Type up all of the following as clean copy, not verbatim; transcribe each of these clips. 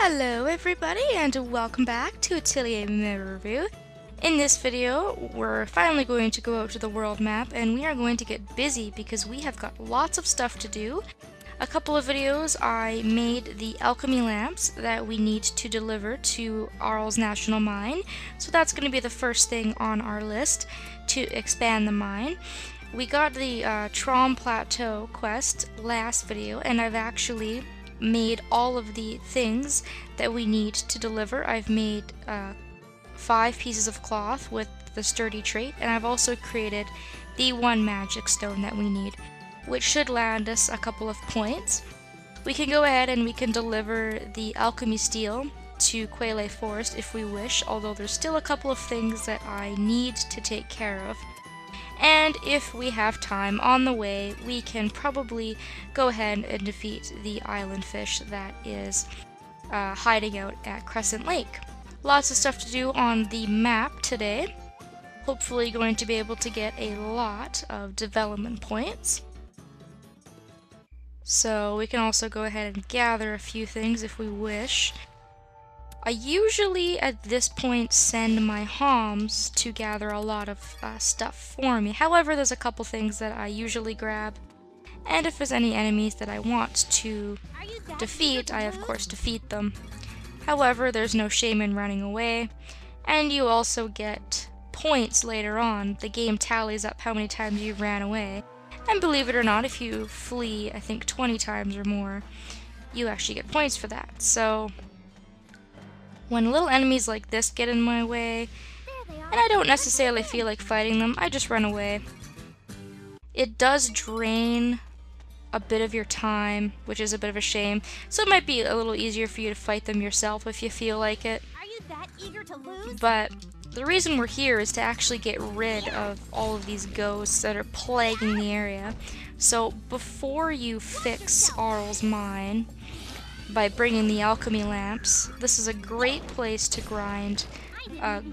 Hello everybody and welcome back to Atelier Meruru. In this video, we're finally going to go out to the world map and we are going to get busy because we have got lots of stuff to do. A couple of videos I made the alchemy lamps that we need to deliver to Arles National Mine, so that's going to be the first thing on our list to expand the mine. We got the Trombe Plateau quest last video and I've actually made all of the things that we need to deliver. I've made 5 pieces of cloth with the sturdy trait, and I've also created the 1 magic stone that we need, which should land us a couple of points. We can go ahead and we can deliver the alchemy steel to Quayle Forest if we wish, although there's still a couple of things that I need to take care of. And if we have time on the way, we can probably go ahead and defeat the island fish that is hiding out at Crescent Lake. Lots of stuff to do on the map today. Hopefully going to be able to get a lot of development points. So we can also go ahead and gather a few things if we wish. I usually at this point send my homs to gather a lot of stuff for me. However, there's a couple things that I usually grab, and if there's any enemies that I want to defeat, I of course defeat them. However, there's no shame in running away, and you also get points later on. The game tallies up how many times you ran away, and believe it or not, if you flee, I think 20 times or more, you actually get points for that. So when little enemies like this get in my way, and I don't necessarily feel like fighting them, I just run away. It does drain a bit of your time, which is a bit of a shame, so it might be a little easier for you to fight them yourself if you feel like it. Are you that eager to lose? But the reason we're here is to actually get rid of all of these ghosts that are plaguing the area. So before you fix Arles Mine, by bringing the alchemy lamps, this is a great place to grind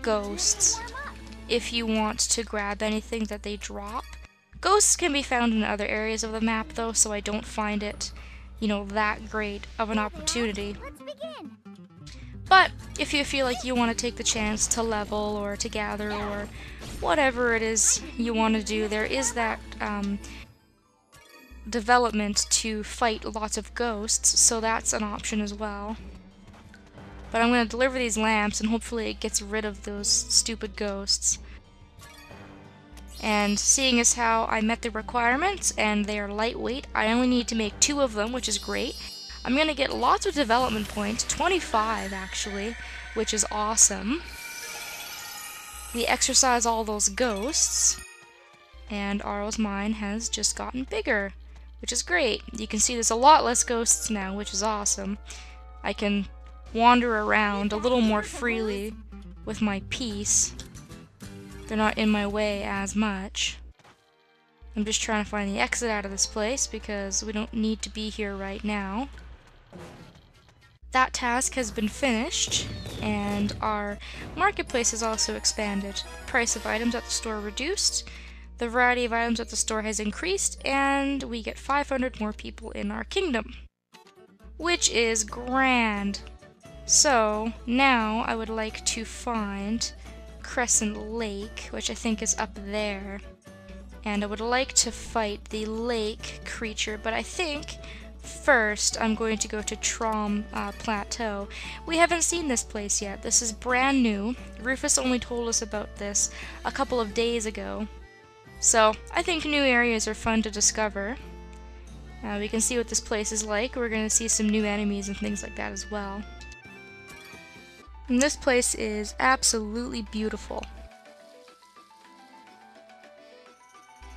ghosts if you want to grab anything that they drop. Ghosts can be found in other areas of the map though, so I don't find it, that great of an opportunity. But if you feel like you want to take the chance to level or to gather or whatever it is you want to do, there is that development to fight lots of ghosts, so that's an option as well. But I'm going to deliver these lamps and hopefully it gets rid of those stupid ghosts. And seeing as how I met the requirements and they are lightweight, I only need to make 2 of them, which is great. I'm going to get lots of development points, 25 actually, which is awesome. We exercise all those ghosts, and Arles Mine has just gotten bigger, which is great. You can see there's a lot less ghosts now, which is awesome. I can wander around a little more freely with my piece. They're not in my way as much. I'm just trying to find the exit out of this place because we don't need to be here right now. That task has been finished, and our marketplace has also expanded. Price of items at the store reduced. The variety of items at the store has increased, and we get 500 more people in our kingdom, which is grand. So now I would like to find Crescent Lake, which I think is up there, and I would like to fight the lake creature, but I think first I'm going to go to Trombe Plateau. We haven't seen this place yet. This is brand new. Rufus only told us about this a couple of days ago. So I think new areas are fun to discover. We can see what this place is like. We're going to see some new enemies and things like that as well. And this place is absolutely beautiful.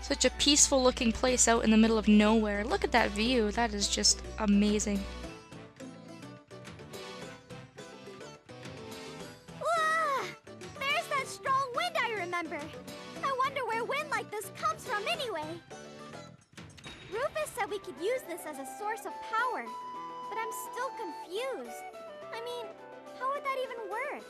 Such a peaceful looking place out in the middle of nowhere. Look at that view. That is just amazing. Whoa! There's that strong wind I remember. I wonder where wind like this comes from anyway. Rufus said we could use this as a source of power, but I'm still confused. I mean, how would that even work?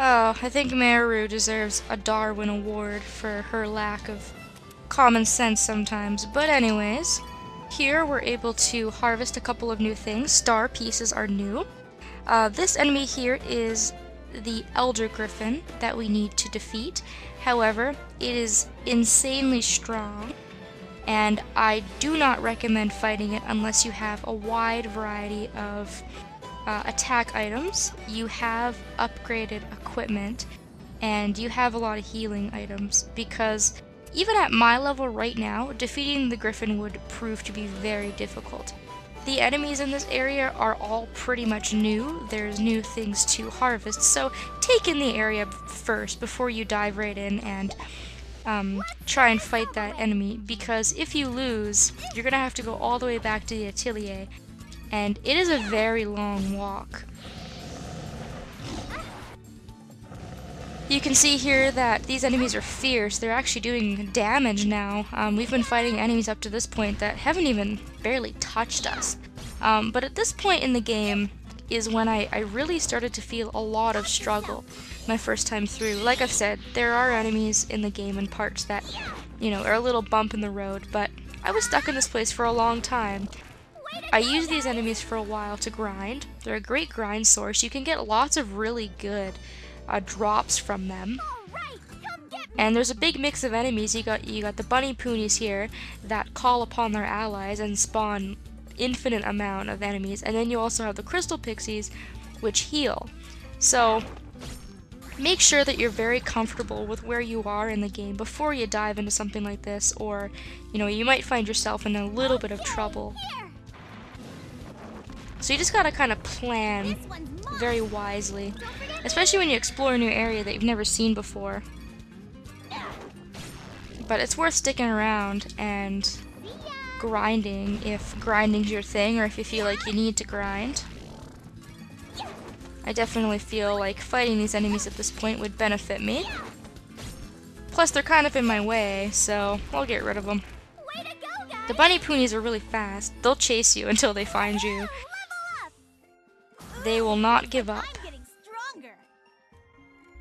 Oh, I think Meruru deserves a Darwin Award for her lack of common sense sometimes. But anyways, Here we're able to harvest a couple of new things. Star pieces are new. This enemy here is the Elder Griffin that we need to defeat. However, it is insanely strong, and I do not recommend fighting it unless you have a wide variety of attack items, you have upgraded equipment, and you have a lot of healing items, because even at my level right now, defeating the Griffin would prove to be very difficult. The enemies in this area are all pretty much new. There's new things to harvest, so take in the area first before you dive right in and try and fight that enemy, because if you lose, you're gonna have to go all the way back to the Atelier, and it is a very long walk. You can see here that these enemies are fierce. They're actually doing damage now. We've been fighting enemies up to this point that haven't even barely touched us. But at this point in the game is when I really started to feel a lot of struggle my first time through. Like I've said, there are enemies in the game and parts that, you know, are a little bump in the road, but I was stuck in this place for a long time. I use these enemies for a while to grind. They're a great grind source. You can get lots of really good drops from them. And there's a big mix of enemies. You got the bunny ponies here that call upon their allies and spawn infinite amount of enemies, and then you also have the crystal pixies which heal. So make sure that you're very comfortable with where you are in the game before you dive into something like this, or you know, you might find yourself in a little bit of trouble. So you just gotta kind of plan very wisely, especially when you explore a new area that you've never seen before. But it's worth sticking around and grinding if grinding's your thing, or if you feel like you need to grind. I definitely feel like fighting these enemies at this point would benefit me. Plus they're kind of in my way, so I'll get rid of them. The bunny ponies are really fast. They'll chase you until they find you. They will not give up.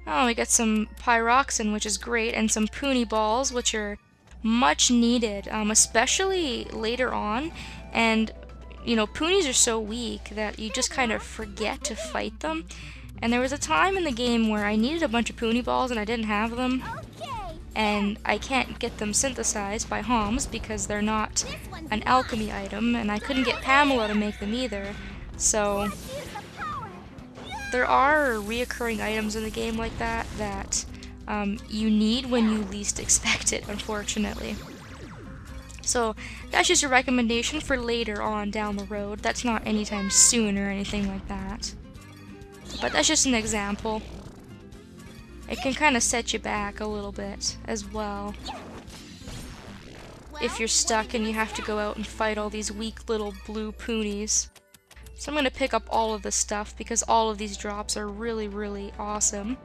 Oh, we got some pyroxene, which is great, and some pony balls, which are much needed, especially later on. And you know, ponies are so weak that you just kind of forget to fight them. And there was a time in the game where I needed a bunch of pony balls and I didn't have them. And I can't get them synthesized by Homs because they're not an alchemy item, and I couldn't get Pamela to make them either. So there are reoccurring items in the game like that that you need when you least expect it, unfortunately. So that's just a recommendation for later on down the road. That's not anytime soon or anything like that. But that's just an example. It can kind of set you back a little bit as well. If you're stuck and you have to go out and fight all these weak little blue ponies. So I'm going to pick up all of this stuff because all of these drops are really, really awesome.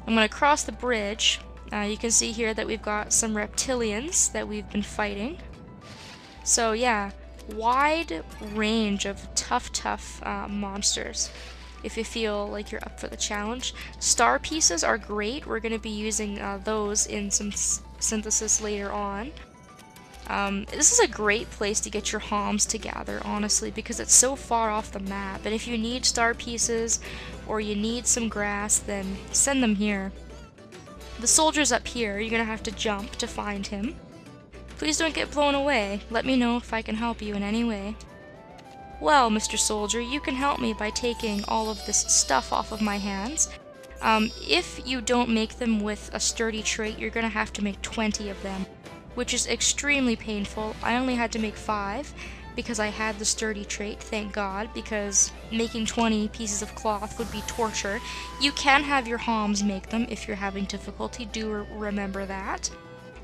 I'm going to cross the bridge. You can see here that we've got some reptilians that we've been fighting. So yeah, wide range of tough monsters if you feel like you're up for the challenge. Star pieces are great. We're going to be using those in some synthesis later on. This is a great place to get your Homs to gather, honestly, because it's so far off the map. And if you need star pieces or you need some grass, then send them here. The soldier's up here. You're gonna have to jump to find him. Please don't get blown away. Let me know if I can help you in any way. Well, Mr. Soldier, you can help me by taking all of this stuff off of my hands. If you don't make them with a sturdy trait, you're gonna have to make 20 of them, which is extremely painful. I only had to make 5 because I had the sturdy trait, thank God, because making 20 pieces of cloth would be torture. You can have your Homs make them if you're having difficulty, do remember that.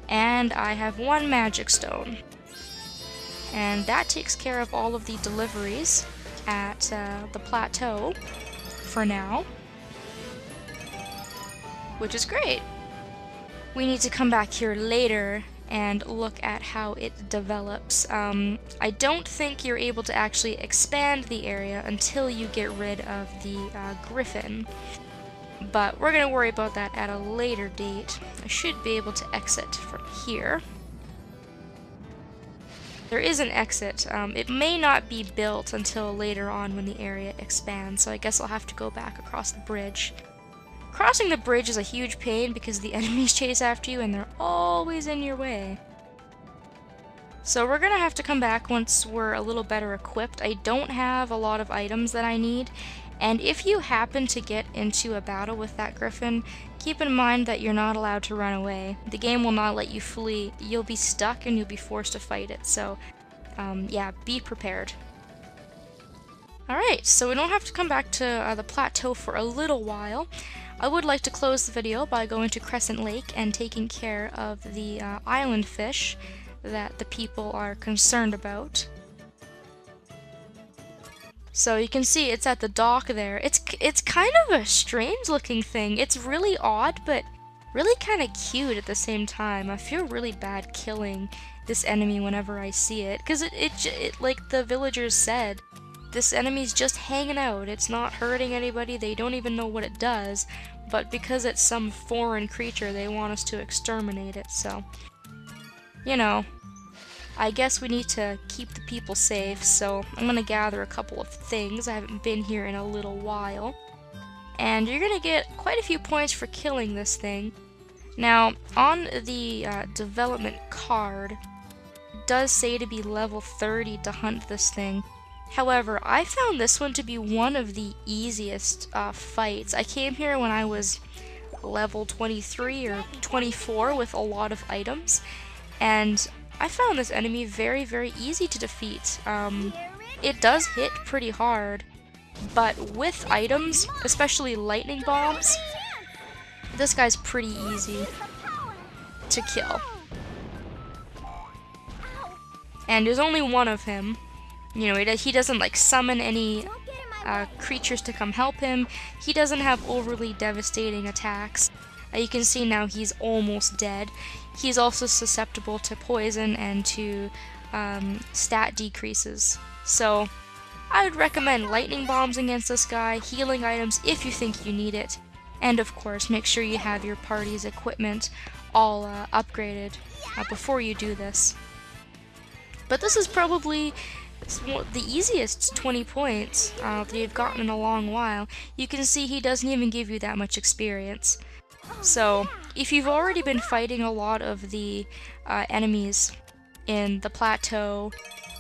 And I have 1 magic stone. And that takes care of all of the deliveries at the plateau for now, which is great. We need to come back here later and look at how it develops. I don't think you're able to actually expand the area until you get rid of the Griffin, but we're going to worry about that at a later date. I should be able to exit from here. there is an exit. It may not be built until later on when the area expands, so I guess I'll have to go back across the bridge. Crossing the bridge is a huge pain because the enemies chase after you and they're always in your way. So we're gonna have to come back once we're a little better equipped. I don't have a lot of items that I need, and if you happen to get into a battle with that griffin, keep in mind that you're not allowed to run away. The game will not let you flee. You'll be stuck and you'll be forced to fight it, so yeah, be prepared. Alright, so we don't have to come back to the plateau for a little while. I would like to close the video by going to Crescent Lake and taking care of the island fish that the people are concerned about. So you can see it's at the dock there. It's kind of a strange looking thing. It's really odd, but really kind of cute at the same time. I feel really bad killing this enemy whenever I see it, because it like the villagers said, this enemy's just hanging out. It's not hurting anybody. They don't even know what it does, but because it's some foreign creature, they want us to exterminate it. So, you know, I guess we need to keep the people safe, so I'm gonna gather a couple of things. I haven't been here in a little while. And you're gonna get quite a few points for killing this thing. Now, on the development card, it does say to be level 30 to hunt this thing. However, I found this one to be one of the easiest fights. I came here when I was level 23 or 24 with a lot of items, and I found this enemy very, very easy to defeat. It does hit pretty hard, but with items, especially lightning bombs, this guy's pretty easy to kill. And there's only one of him. You know, he doesn't like summon any creatures to come help him. He doesn't have overly devastating attacks. You can see now he's almost dead. He's also susceptible to poison and to stat decreases. So I would recommend lightning bombs against this guy, healing items if you think you need it, and of course make sure you have your party's equipment all upgraded before you do this. But this is probably the easiest 20 points that you've gotten in a long while. You can see he doesn't even give you that much experience. So if you've already been fighting a lot of the enemies in the plateau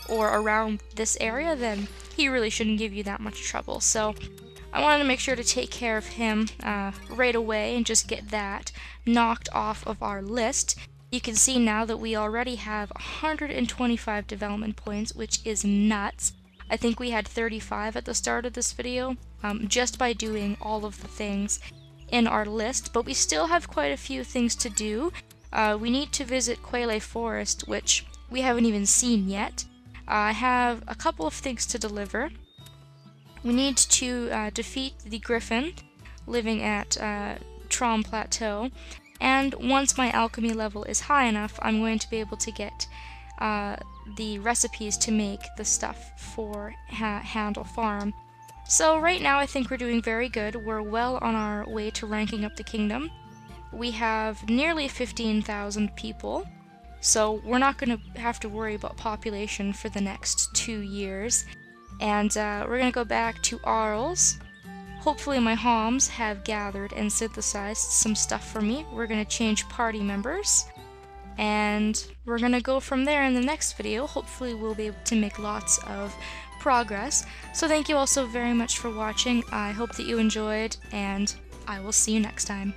or around this area, then he really shouldn't give you that much trouble. So I wanted to make sure to take care of him right away and just get that knocked off of our list. You can see now that we already have 125 development points, which is nuts. I think we had 35 at the start of this video, just by doing all of the things in our list, but we still have quite a few things to do. We need to visit Quayle Forest, which we haven't even seen yet. I have a couple of things to deliver. We need to defeat the griffin living at Trombe Plateau. And once my alchemy level is high enough, I'm going to be able to get the recipes to make the stuff for Handle Farm. So right now I think we're doing very good. We're well on our way to ranking up the kingdom. We have nearly 15,000 people, so we're not going to have to worry about population for the next 2 years. And we're going to go back to Arles. Hopefully my homs have gathered and synthesized some stuff for me. We're going to change party members, and we're going to go from there in the next video. Hopefully we'll be able to make lots of progress. So thank you all so very much for watching. I hope that you enjoyed, and I will see you next time.